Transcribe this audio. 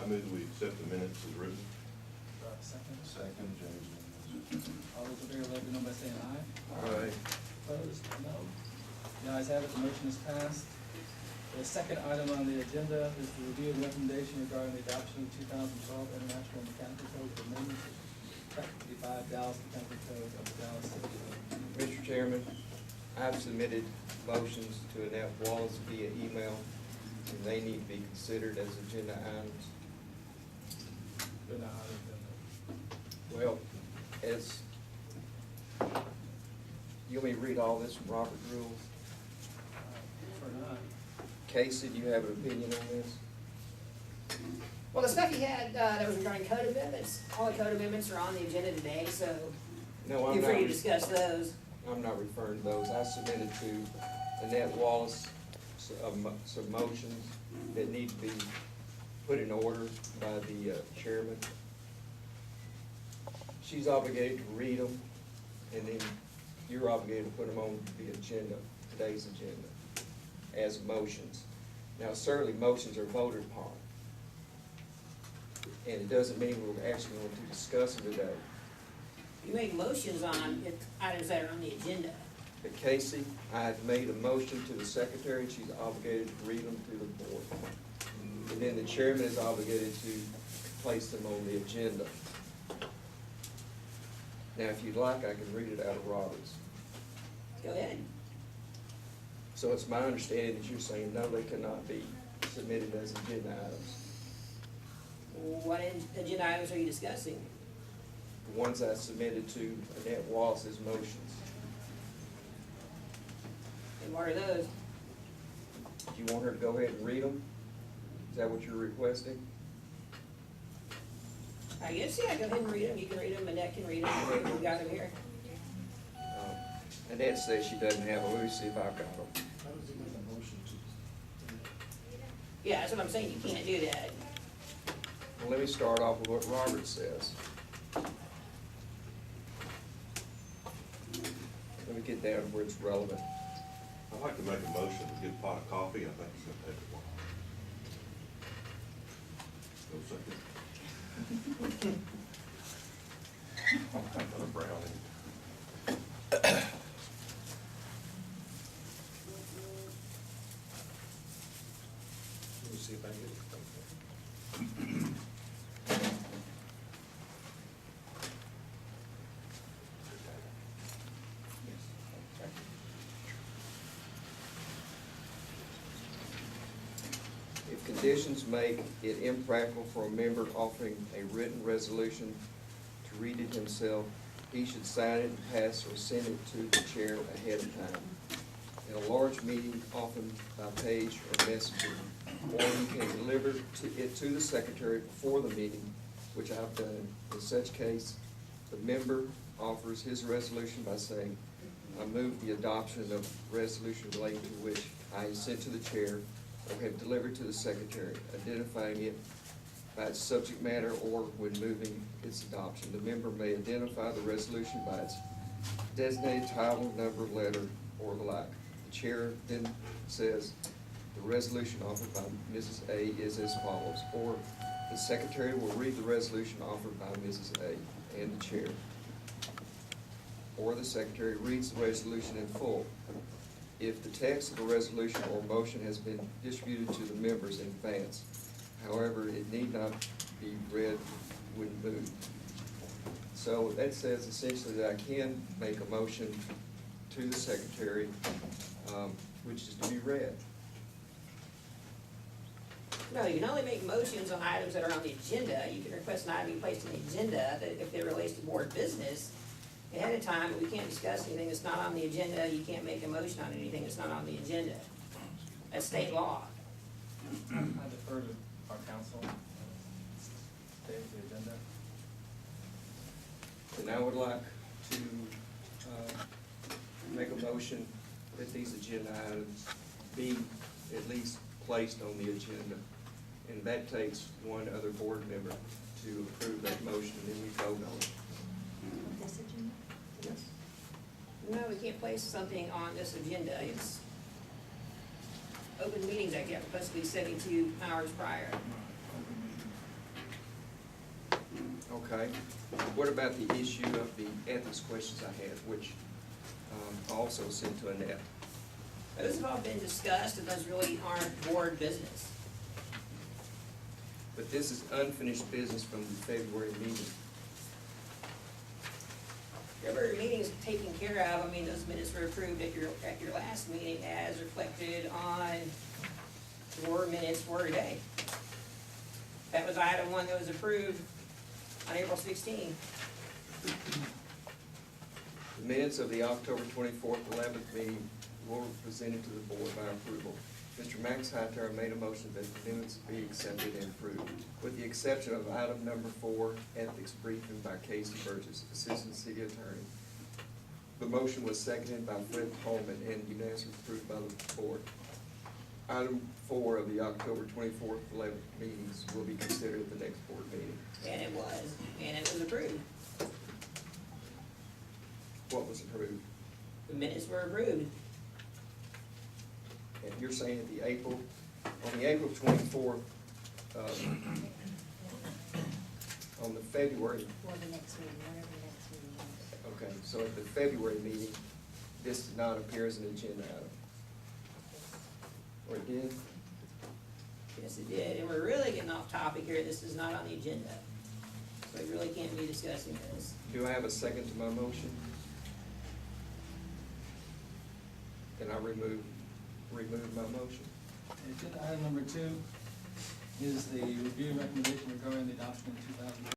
I move that we accept the minutes as written. Second. Second, James. All those in favor, let it be known by saying aye. Aye. Opposed, no. The ayes have it, the motion is passed. The second item on the agenda is the review and recommendation regarding the adoption of 2012 International Mechanical Code of Amendments, practically by Dallas Mechanical Code of the Dallas City Code. Mr. Chairman, I've submitted motions to Annette Wallace via email, and they need to be considered as agenda items. They're not on the agenda. Well, as, you want me to read all this from Robert's rules? For not. Casey, do you have an opinion on this? Well, the stuff you had, that was regarding code amendments, all the code amendments are on the agenda today, so No, I'm you're free to not, discuss those. I'm not referring to those. I submitted to Annette Wallace some motions that need to be put in order by the chairman. She's obligated to read them, and then you're obligated to put them on the agenda, today's agenda, as motions. Now, certainly, motions are voted upon, and it doesn't mean we're actually going to discuss them today. You make motions on items that are on the agenda. But Casey, I have made a motion to the secretary, and she's obligated to read them to the board. And then the chairman is obligated to place them on the agenda. Now, if you'd like, I can read it out of Roberts. Go ahead. So it's my understanding that you're saying, no, they cannot be submitted as agenda items. What agenda items are you discussing? The ones I submitted to Annette Wallace's motions. And what are those? Do you want her to go ahead and read them? Is that what you're requesting? I guess, yeah, go ahead and read them. You can read them, Annette can read them, we got them here. Annette says she doesn't have them. Let me see if I've got them. How does he make a motion to? Yeah, that's what I'm saying, you can't do that. Well, let me start off with what Robert says. Let me get down to where it's relevant. I'd like to make a motion to get a pot of coffee. I think it's gonna take a while. No second. Another brownie. Let me see if I can get it. If conditions make it impractical for a member offering a written resolution to read it himself, he should sign it and pass or send it to the chair ahead of time. In a large meeting, often by page or messenger, or you can deliver it to the secretary before the meeting, which I've done. In such case, the member offers his resolution by saying, I move the adoption of resolution relating to which I sent to the chair or have delivered to the secretary, identifying it by its subject matter or when moving its adoption. The member may identify the resolution by its designated title, number, letter, or the like. The chair then says, the resolution offered by Mrs. A is as follows, or the secretary will read the resolution offered by Mrs. A and the chair. Or the secretary reads the resolution in full. If the text of a resolution or motion has been distributed to the members in advance, however, it need not be read when moved. So that says essentially that I can make a motion to the secretary, which is to be read. No, you can only make motions on items that are on the agenda. You can request an item be placed on the agenda that if it relates to board business ahead of time, but we can't discuss anything that's not on the agenda. You can't make a motion on anything that's not on the agenda. That's state law. I defer to our counsel, stay with the agenda. And I would like to make a motion that these agenda items be at least placed on the agenda. And that takes one other board member to approve that motion, and then we vote on it. This agenda? Yes. No, we can't place something on this agenda. It's Open Meetings Act, you have to post it 72 hours prior. Okay. What about the issue of the ethics questions I had, which I also sent to Annette? Those have all been discussed, and those really aren't board business. But this is unfinished business from the February meeting. February meeting's taken care of. I mean, those minutes were approved at your last meeting as reflected on your minutes for today. That was item one that was approved on April 16. The minutes of the October 24th, 11th meeting were presented to the board by approval. Mr. Max Hightower made a motion that the minutes be accepted and approved, with the exception of item number 4, ethics briefing by Casey Burgess, Assistant City Attorney. The motion was seconded by Fred Holman and unanimously approved by the board. Item 4 of the October 24th, 11th meetings will be considered at the next board meeting. And it was approved. What was approved? The minutes were approved. And you're saying at the April, on the April 24th, on the February, For the next meeting, whatever the next meeting is. okay, so at the February meeting, this did not appear as an agenda item. Or it did? Yes, it did. And we're really getting off topic here. This is not on the agenda. So we really can't be discussing this. Do I have a second to my motion? Then I remove my motion. Agenda item number 2 is the review and recommendation regarding the adoption of 2000